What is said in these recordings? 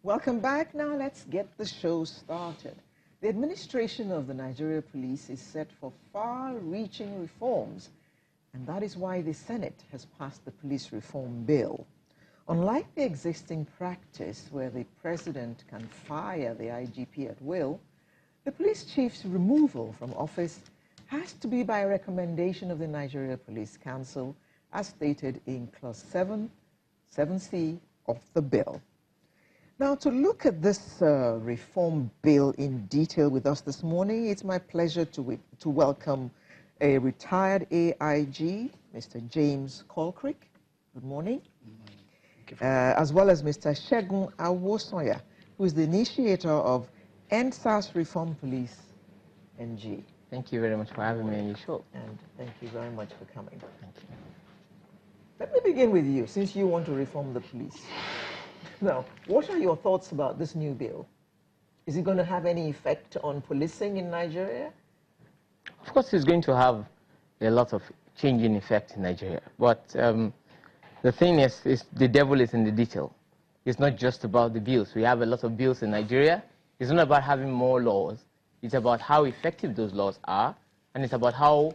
Welcome back. Now let's get the show started. The administration of the Nigeria Police is set for far-reaching reforms, and that is why the Senate has passed the Police Reform Bill. Unlike the existing practice where the President can fire the IGP at will, the police chief's removal from office has to be by recommendation of the Nigeria Police Council, as stated in Clause 7C of the bill. Now, to look at this reform bill in detail with us this morning, it's my pleasure to welcome a retired AIG, Mr. James Colcrick. Good morning. As well as Mr. Segun Awosoya, who is the initiator of ENDSARS Reform Police, NG. Thank you very much for having me on your show. And thank you very much for coming. Thank you. Let me begin with you, since you want to reform the police. Now, what are your thoughts about this new bill? Is it going to have any effect on policing in Nigeria? Of course, it's going to have a lot of changing effect in Nigeria. But the thing is the devil is in the detail. It's not just about the bills. We have a lot of bills in Nigeria. It's not about having more laws. It's about how effective those laws are, and it's about how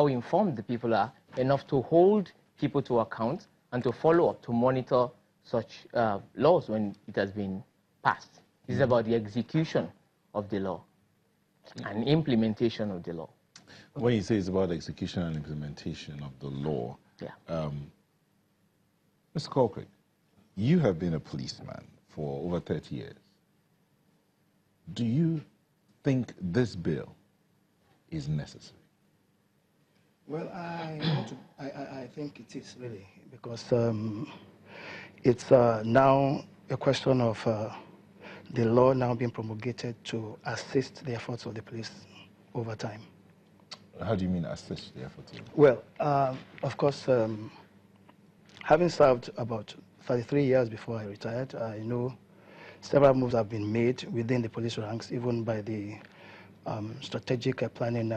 informed the people are enough to hold people to account and to follow up, to monitor such laws when it has been passed. This is about the execution of the law and implementation of the law. When you say it's about execution and implementation of the law, yeah. Mr. Colcrick, you have been a policeman for over 30 years. Do you think this bill is necessary? Well, I think it is really, because it's now a question of the law now being promulgated to assist the efforts of the police over time. How do you mean assist the efforts? Well, of course, having served about 33 years before I retired, I know several moves have been made within the police ranks, even by the strategic planning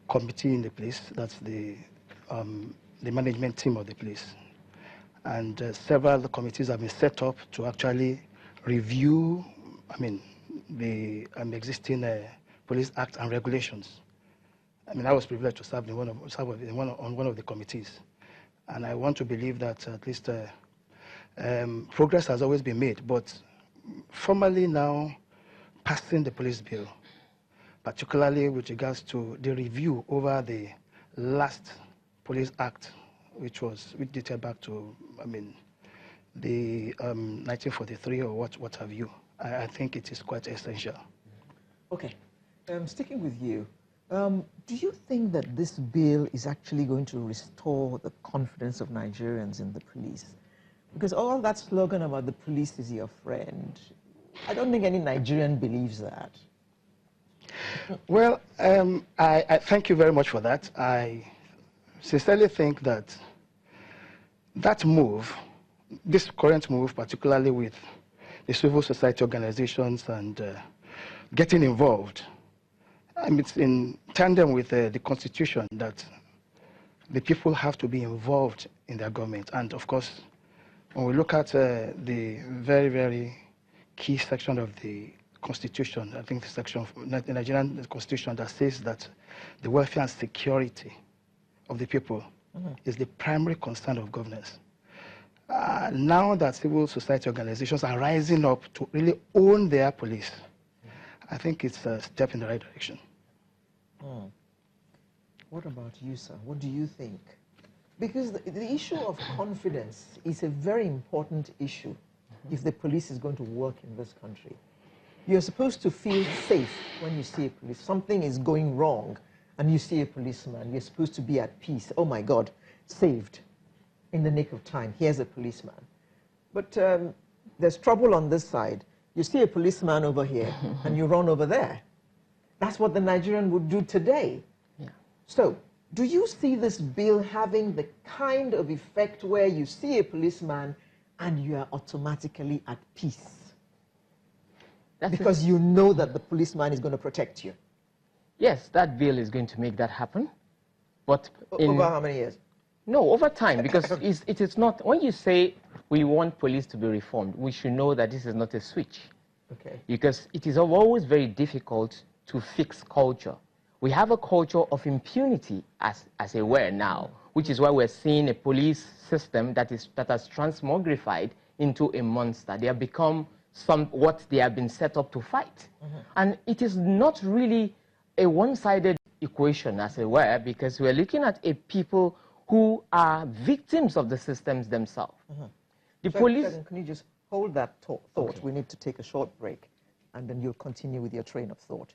committee in the police. That's the management team of the police. And several committees have been set up to actually review, the existing Police Act and regulations. I was privileged to serve on one of the committees. And I want to believe that at least progress has always been made, but formally now passing the police bill, particularly with regards to the review over the last Police Act, which dated back to, the 1943 or what have you. I think it is quite essential. Okay, sticking with you, do you think that this bill is actually going to restore the confidence of Nigerians in the police? Because all that slogan about the police is your friend, I don't think any Nigerian believes that. Well, I thank you very much for that. I sincerely think that move, this current move, particularly with the civil society organizations and getting involved, it's in tandem with the Constitution that the people have to be involved in their government. And of course, when we look at the very, very key section of the Constitution, I think the section of the Nigerian Constitution that says that the welfare and security of the people is the primary concern of governance. Now that civil society organizations are rising up to really own their police, I think it's a step in the right direction. What about you, sir? What do you think? Because the issue of confidence is a very important issue if the police is going to work in this country. You're supposed to feel safe when you see a police. Something is going wrong and you see a policeman. You're supposed to be at peace. Oh my God, saved in the nick of time. Here's a policeman. But there's trouble on this side. You see a policeman over here and you run over there. That's what the Nigerian would do today. Yeah. So, do you see this bill having the kind of effect where you see a policeman and you are automatically at peace? Because you know that the policeman is going to protect you. Yes, that bill is going to make that happen. But over how many years? No, over time, because it is not, when you say we want police to be reformed, we should know that this is not a switch. Okay. Because it is always very difficult to fix culture. We have a culture of impunity as a were now, which is why we're seeing a police system that has transmogrified into a monster. They have become what they have been set up to fight. And it is not really a one-sided equation, as it were, because we're looking at a people who are victims of the systems themselves. The police... Can you just hold that thought? Okay. We need to take a short break, and then you'll continue with your train of thought.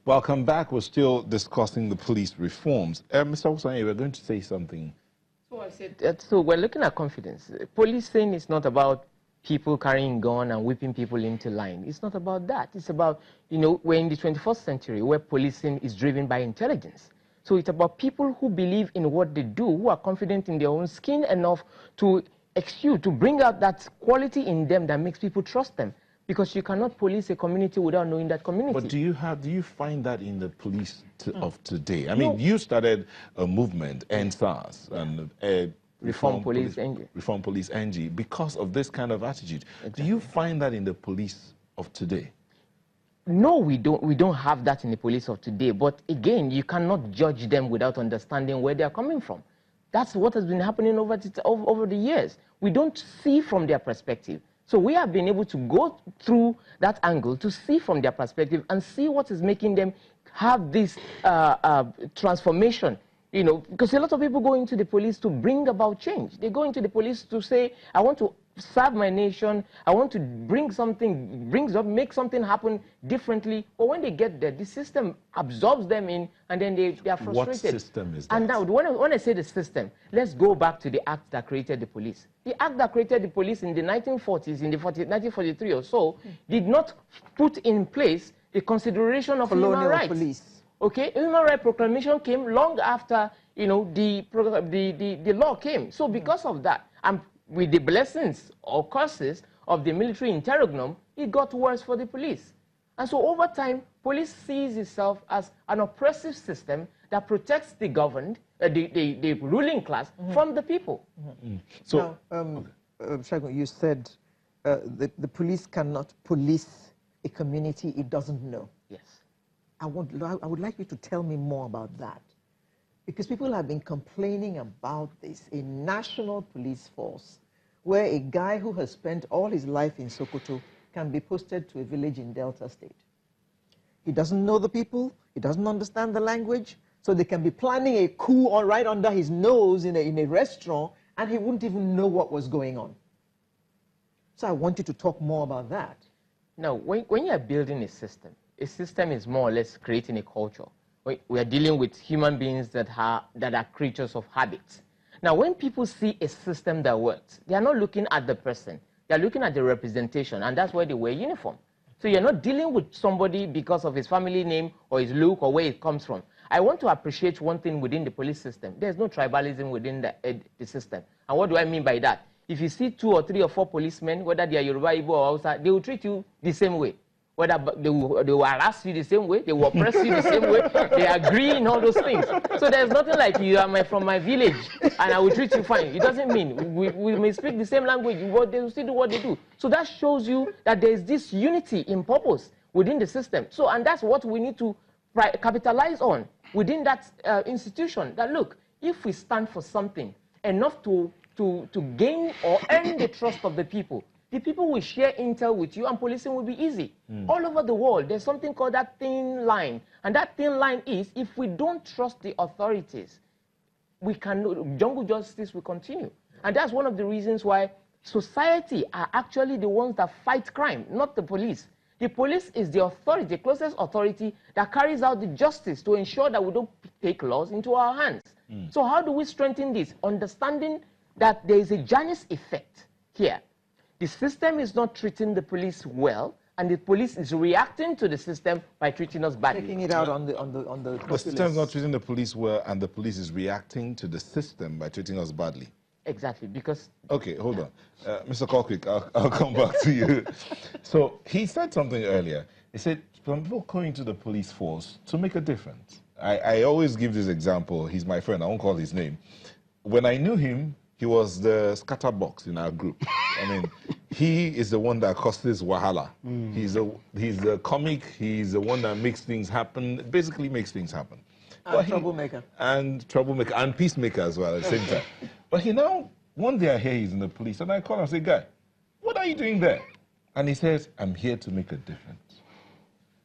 Welcome back. We're still discussing the police reforms. Mr. Osanye, we're going to say something. So I said, so we're looking at confidence. Policing is not about people carrying gun and whipping people into line. It's not about that. It's about, we're in the 21st century where policing is driven by intelligence. So it's about people who believe in what they do, who are confident in their own skin enough to exude, to bring out that quality in them that makes people trust them. Because you cannot police a community without knowing that community. But do you find that in the police of today? I mean, you started a movement, ENDSARS, and Reform Police NG. Reform Police NG, because of this kind of attitude. Exactly. Do you find that in the police of today? No, we don't have that in the police of today. But again, you cannot judge them without understanding where they are coming from. That's what has been happening over the years. We don't see from their perspective. So we have been able to go through that angle to see from their perspective and see what is making them have this transformation. Because a lot of people go into the police to bring about change. They go into the police to say, I want to serve my nation, I want to make something happen differently. But when they get there, the system absorbs them in, and then they are frustrated. What system is that? And now, when I say the system, let's go back to the act that created the police. The act that created the police in the 1940s, in the 1943 or so, did not put in place the consideration of human rights. Police. Okay, Human Rights Proclamation came long after the law came. So because of that, and with the blessings or curses of the military interregnum, it got worse for the police. And so over time, police sees itself as an oppressive system that protects the governed, the ruling class, from the people. So, now, Shagun, you said the police cannot police a community it doesn't know. Yes. I would like you to tell me more about that. Because people have been complaining about this, a national police force, where a guy who has spent all his life in Sokoto can be posted to a village in Delta State. He doesn't know the people, he doesn't understand the language, so they can be planning a coup right under his nose in a restaurant, and he wouldn't even know what was going on. So I want you to talk more about that. Now, when you're building a system is more or less creating a culture. We are dealing with human beings that are creatures of habits. Now, when people see a system that works, they are not looking at the person. They are looking at the representation, and that's why they wear uniform. So you're not dealing with somebody because of his family name or his look or where it comes from. I want to appreciate one thing within the police system. There's no tribalism within the system. And what do I mean by that? If you see 2 or 3 or 4 policemen, whether they are Yoruba, Igbo, or Hausa, they will treat you the same way. Whether they will harass you the same way, they will oppress you the same way, they agree in all those things. So there's nothing like you are from my village and I will treat you fine. It doesn't mean we may speak the same language, but they will still do what they do. So that shows you that there is this unity in purpose within the system. So, and that's what we need to capitalize on within that institution. That look, if we stand for something enough to gain or earn the trust of the people will share intel with you, and policing will be easy. All over the world, there's something called that thin line. And that thin line is, if we don't trust the authorities, jungle justice will continue. And that's one of the reasons why society are actually the ones that fight crime, not the police. The police is the authority, the closest authority that carries out the justice to ensure that we don't take laws into our hands. So how do we strengthen this? Understanding that there is a Janus effect here. The system is not treating the police well, and the police is reacting to the system by treating us badly. Taking it out on the The system is not treating the police well, and the police is reacting to the system by treating us badly. Exactly, because... Okay, hold on. Mr. Colquitt, I'll come back to you. So he said something earlier. He said, some people come into the police force to make a difference. I always give this example. He's my friend. I won't call his name. When I knew him, he was the scatterbox in our group. I mean, he is the one that causes wahala. He's the comic. He's the one that makes things happen, basically makes things happen. And troublemaker. And troublemaker, and peacemaker as well at the same time. But he now, one day I hear he's in the police, and I call him and say, guy, what are you doing there? And he says, I'm here to make a difference.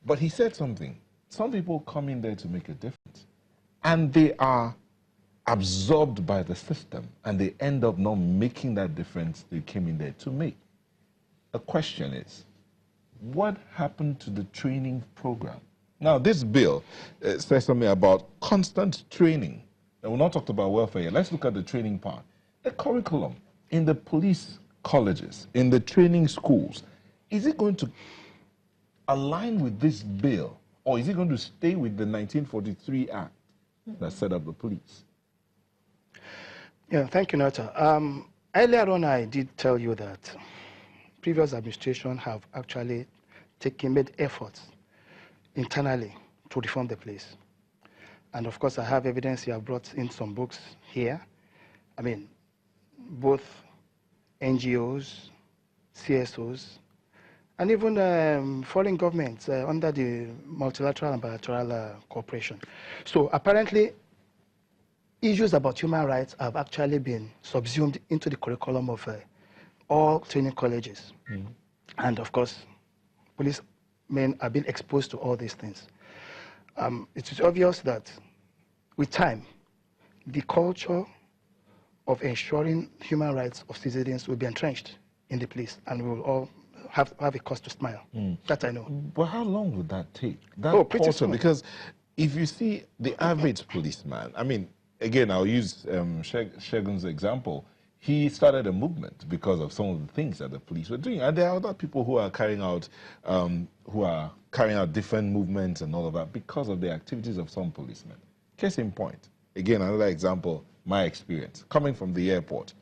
But he said something. Some people come in there to make a difference, and they are absorbed by the system, and they end up not making that difference they came in there to make. The question is, what happened to the training program? Now, this bill says something about constant training. And we're not talking about welfare yet. Let's look at the training part. The curriculum in the police colleges, in the training schools, is it going to align with this bill, or is it going to stay with the 1943 Act that set up the police? Yeah, thank you, Nata. Earlier on, I did tell you that previous administration have actually made efforts internally to reform the police. And of course, I have evidence here. I've brought in some books here. I mean, both NGOs, CSOs, and even foreign governments under the multilateral and bilateral cooperation. So apparently, issues about human rights have actually been subsumed into the curriculum of all training colleges. And of course, policemen are being exposed to all these things. It is obvious that with time, the culture of ensuring human rights of citizens will be entrenched in the police, and we will all have a cause to smile. That I know. But how long would that take? That pretty culture, soon. because if you see the average policeman, I mean, again, I'll use Shegun's example. He started a movement because of some of the things that the police were doing, and there are other people who are carrying out different movements and all of that because of the activities of some policemen. Case in point, again, another example, my experience coming from the airport.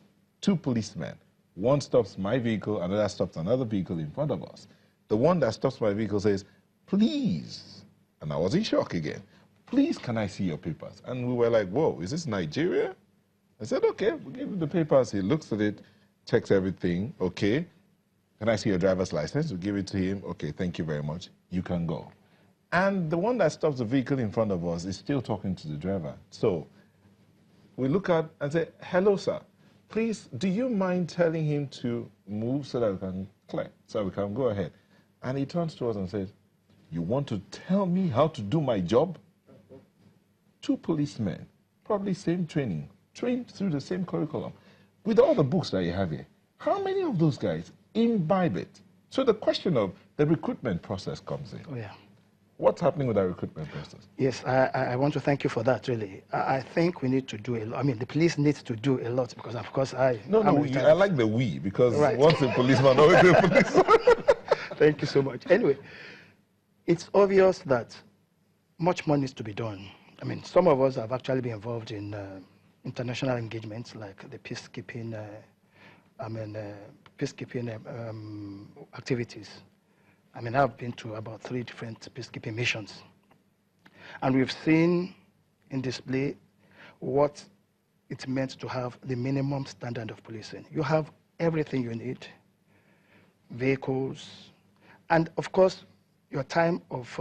2 policemen, one stops my vehicle, another stops another vehicle in front of us. The one that stops my vehicle says, "Please," and I was in shock again. "Please, can I see your papers?" And we were like, "Whoa, is this Nigeria?" I said, "Okay, we'll give him the papers." He looks at it, checks everything. "Okay, can I see your driver's license?" We give it to him. "Okay, thank you very much. You can go." And the one that stops the vehicle in front of us is still talking to the driver. So we look at and say, "Hello, sir. Please, do you mind telling him to move so that we can clear, so we can go ahead?" And he turns to us and says, "You want to tell me how to do my job?" 2 policemen, probably same training, trained through the same curriculum, with all the books that you have here. How many of those guys imbibe it? So the question of the recruitment process comes in. Oh, yeah. What's happening with that recruitment process? Yes, I want to thank you for that, really. I think we need to do a lot. I mean, the police needs to do a lot because, of course, I like the we, because right. Once a policeman, always a policeman. Thank you so much. Anyway, it's obvious that much more needs to be done. I mean, some of us have actually been involved in international engagements like the peacekeeping, activities. I mean, I've been to about 3 different peacekeeping missions. And we've seen in display what it meant to have the minimum standard of policing. You have everything you need, vehicles, and of course, your time of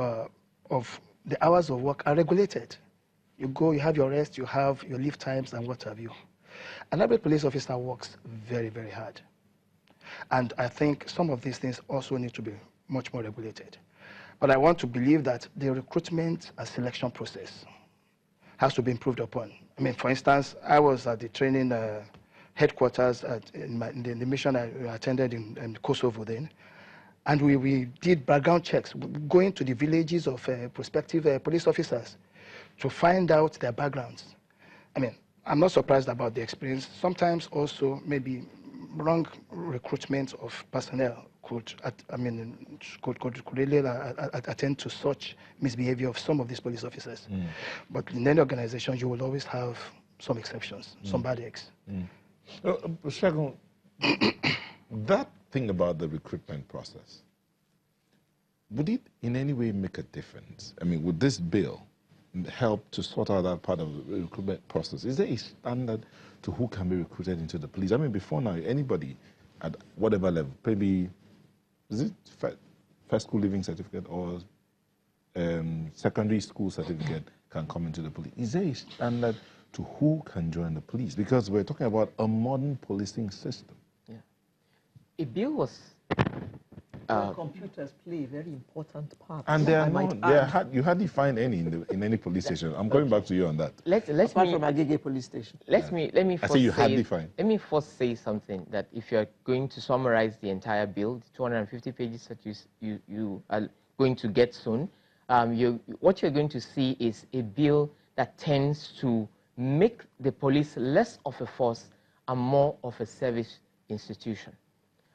the hours of work are regulated. You go, you have your rest, you have your leave times, and what have you. An average police officer works very, very hard. And I think some of these things also need to be much more regulated. But I want to believe that the recruitment and selection process has to be improved upon. I mean, for instance, I was at the training headquarters in the mission I attended in Kosovo then, and we did background checks, going to the villages of prospective police officers to find out their backgrounds. I mean, I'm not surprised about the experience. Sometimes also maybe wrong recruitment of personnel could really attend to such misbehavior of some of these police officers. But in any organization, you will always have some exceptions, some bad eggs. Shagun, that thing about the recruitment process, would it in any way make a difference? I mean, would this bill help to sort out that part of the recruitment process? Is there a standard to who can be recruited into the police? I mean, before now, anybody at whatever level, maybe, is it first school leaving certificate or secondary school certificate can come into the police? Is there a standard to who can join the police? Because we're talking about a modern policing system. Yeah. A bill was... computers play a very important part. And there are not, you hardly find any in any police station. I'm going back to you on that. Apart from AIG police station. Let me first say something, that if you're going to summarize the entire bill, the 250 pages that you are going to get soon, what you're going to see is a bill that tends to make the police less of a force and more of a service institution.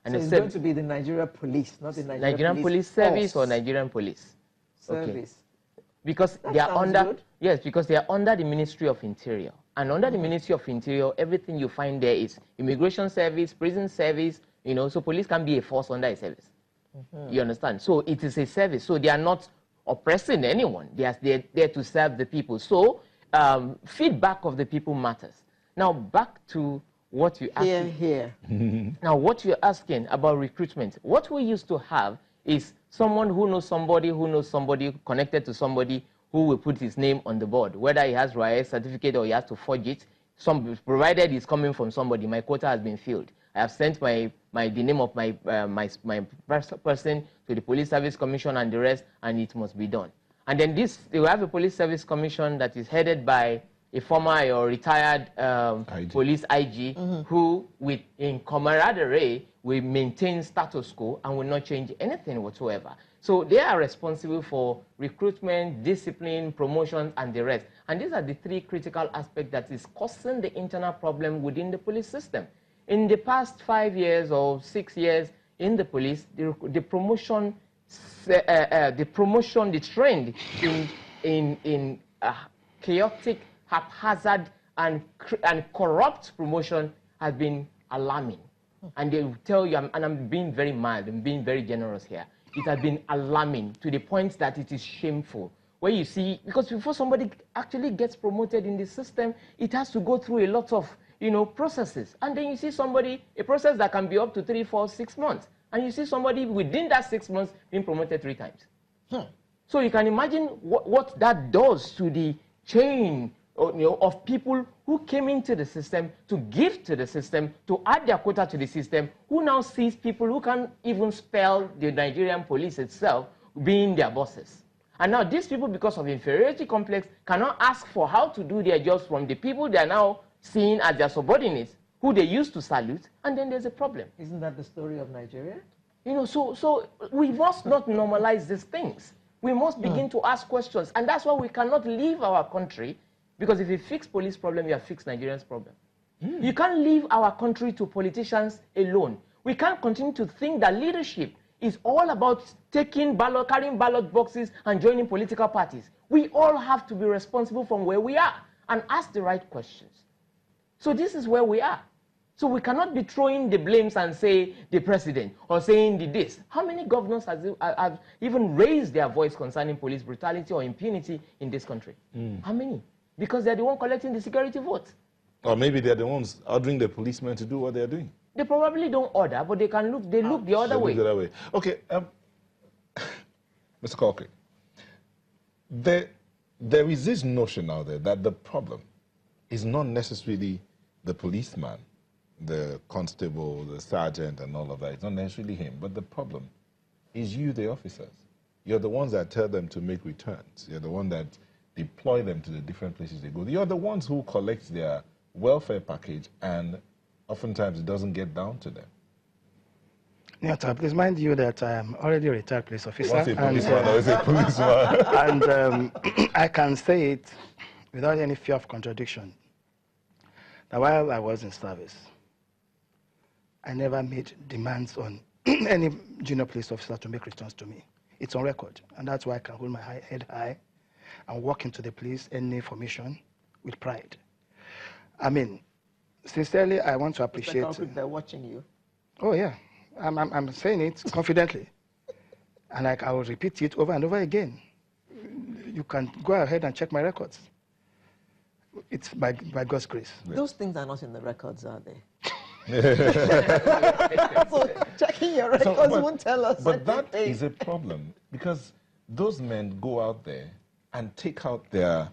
And so it's going to be the Nigeria Police, not the Nigerian Police Service or Nigerian Police Service. Okay. Because they are under because they are under the Ministry of Interior, and under the Ministry of Interior, everything you find there is immigration service, prison service. You know, so police can be a force under a service. You understand? So it is a service. So they are not oppressing anyone. They're there to serve the people. So feedback of the people matters. Now back to what you asked. Now, what you're asking about recruitment, what we used to have is someone who knows somebody connected to somebody who will put his name on the board, whether he has RIA certificate or he has to forge it. Provided it's coming from somebody, my quota has been filled. I have sent the name of my person to the Police Service Commission and the rest, and it must be done. And then they will have a Police Service Commission that is headed by a former or retired police IG, who, in camaraderie, will maintain status quo and will not change anything whatsoever. So they are responsible for recruitment, discipline, promotion, and the rest. And these are the three critical aspects that is causing the internal problem within the police system. In the past 5 years or 6 years in the police, the trend in chaotic, haphazard, and corrupt promotion has been alarming. And they will tell you, and I'm being very mild, I'm being very generous here, it has been alarming to the point that it is shameful. Where you see, because before somebody actually gets promoted in the system, it has to go through a lot of, processes. And then you see somebody, a process that can be up to 3, 4, 6 months. And you see somebody within that 6 months being promoted 3 times. So you can imagine what that does to the chain of people who came into the system to give to the system, to add their quota to the system, who now sees people who can't even spell the Nigerian police itself being their bosses. And now these people, because of inferiority complex, cannot ask for how to do their jobs from the people they are now seeing as their subordinates, who they used to salute, and then there's a problem. Isn't that the story of Nigeria? So we must not normalize these things. We must begin to ask questions, and that's why we cannot leave our country. Because if you fix police problem, you have fixed Nigerians' problem. You can't leave our country to politicians alone. We can't continue to think that leadership is all about carrying ballot boxes and joining political parties. We all have to be responsible from where we are and ask the right questions. So this is where we are. So we cannot be throwing the blames and say the president or saying the this. How many governors have even raised their voice concerning police brutality or impunity in this country? How many? Because they're the one collecting the security votes. Or maybe they're the ones ordering the policemen to do what they're doing. They probably don't order, but they can look. They look the other way. Look the other way. Okay, Mr. Corcoran, there is this notion out there that the problem is not necessarily the policeman, the constable, the sergeant, and all of that. It's not necessarily him, but the problem is you, the officers. You're the ones that tell them to make returns. You're the one that deploy them to the different places they go. You're the ones who collect their welfare package, and oftentimes it doesn't get down to them. Yeah, please mind you that I am already a retired police officer. What's a policeman or is a policeman? And I can say it without any fear of contradiction. Now, while I was in service, I never made demands on any junior police officer to make returns to me. It's on record, and that's why I can hold my head high and walk into the police any information with pride. I mean, sincerely, I want to appreciate... Mr. Culprit, they're watching you. Oh, yeah. I'm saying it confidently. And I will repeat it over and over again. You can go ahead and check my records. It's by God's grace. Those things are not in the records, are they? So checking your records won't tell us. But that is a problem, because those men go out there and take out their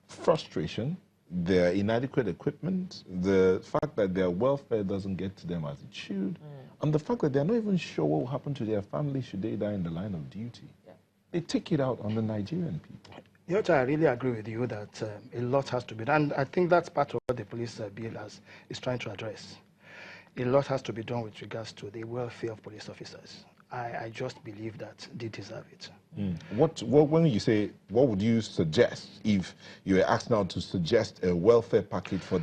frustration, their inadequate equipment, the fact that their welfare doesn't get to them as it should, and the fact that they're not even sure what will happen to their family should they die in the line of duty. Yeah. They take it out on the Nigerian people. You know, I really agree with you that a lot has to be done. And I think that's part of what the police bill is trying to address. A lot has to be done with regards to the welfare of police officers. I just believe that they deserve it. When you say, what would you suggest if you were asked now to suggest a welfare package for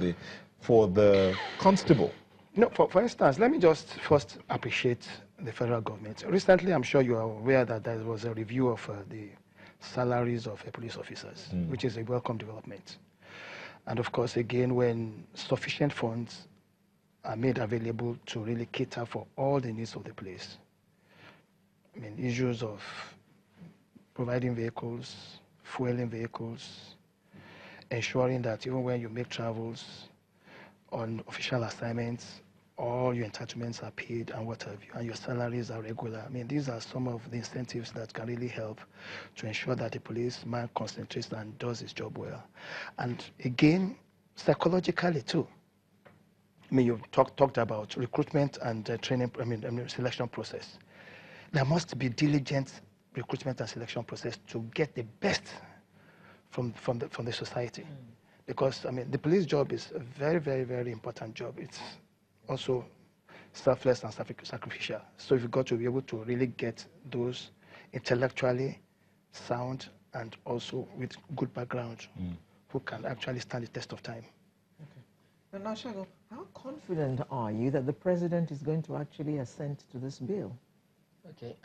the constable? No, for instance, let me just first appreciate the federal government. Recently, I'm sure you are aware that there was a review of the salaries of police officers, which is a welcome development. And of course, again, when sufficient funds are made available to really cater for all the needs of the police, I mean, issues of providing vehicles, fueling vehicles, ensuring that even when you make travels on official assignments, all your entitlements are paid and what have you, and your salaries are regular. I mean, these are some of the incentives that can really help to ensure that the policeman concentrates and does his job well. And again, psychologically too. I mean, you've talked about recruitment and training, selection process. There must be diligent recruitment and selection process to get the best from the society. Because, I mean, the police job is a very, very, very important job. It's also selfless and sacrificial. So you've got to be able to really get those intellectually sound and also with good background who can actually stand the test of time. Okay. Now, Shago, how confident are you that the president is going to actually assent to this bill? Okay.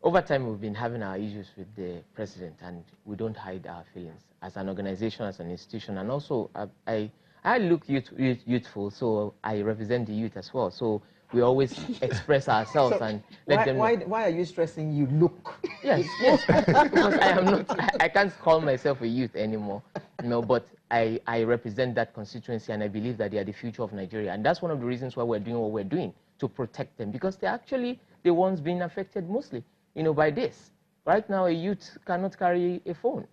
Over time, we've been having our issues with the president, and we don't hide our feelings as an organization, as an institution, and also I look youthful, so I represent the youth as well. So we always express ourselves and let them know. Why are you stressing you look? Yes, because I am not. I can't call myself a youth anymore. No, but I represent that constituency, and I believe that they are the future of Nigeria, and that's one of the reasons why we're doing what we're doing, to protect them, because they're actually the ones being affected mostly, by this. Right now, a youth cannot carry a phone.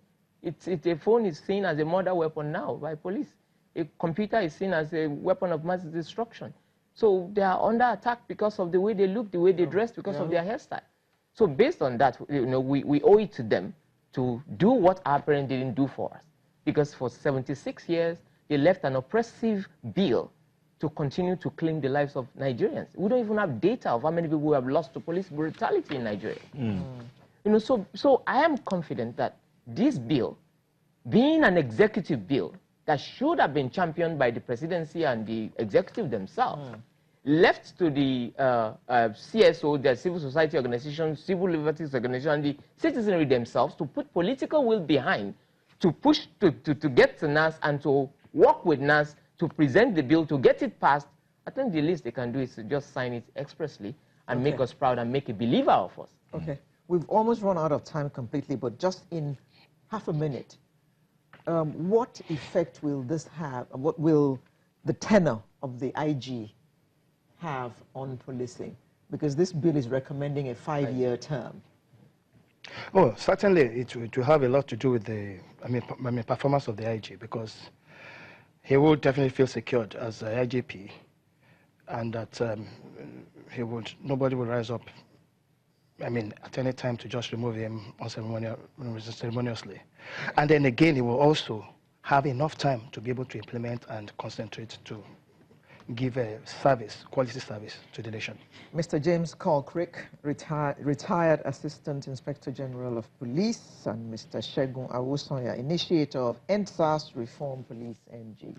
A phone is seen as a murder weapon now by police. A computer is seen as a weapon of mass destruction. So they are under attack because of the way they look, the way they dress, because of their hairstyle. So based on that, we owe it to them to do what our parents didn't do for us. Because for 76 years, they left an oppressive bill to continue to claim the lives of Nigerians. We don't even have data of how many people we have lost to police brutality in Nigeria. So I am confident that this bill, being an executive bill that should have been championed by the presidency and the executive themselves, left to the CSO, the civil society organizations, civil liberties organizations, and the citizenry themselves to put political will behind, to push, to get to NAS and to work with NAS to present the bill, to get it passed. I think the least they can do is to just sign it expressly and make us proud and make a believer of us. Okay. We've almost run out of time completely, but just in half a minute, what effect will this have? What will the tenor of the IG have on policing? Because this bill is recommending a 5-year term. Oh, certainly it will have a lot to do with the performance of the IG, because he will definitely feel secured as a IGP, and that nobody will rise up, at any time to just remove him unceremoniously. And then again, he will also have enough time to be able to implement and concentrate to give a quality service to the nation. Mr. James Culcrick, retired Assistant Inspector General of Police, and Mr. Segun Awosanya, Initiator of ENDSARS Reform Police NG.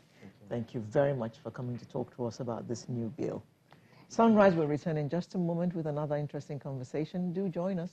thank you very much for coming to talk to us about this new bill. Sunrise will return in just a moment with another interesting conversation. Do join us.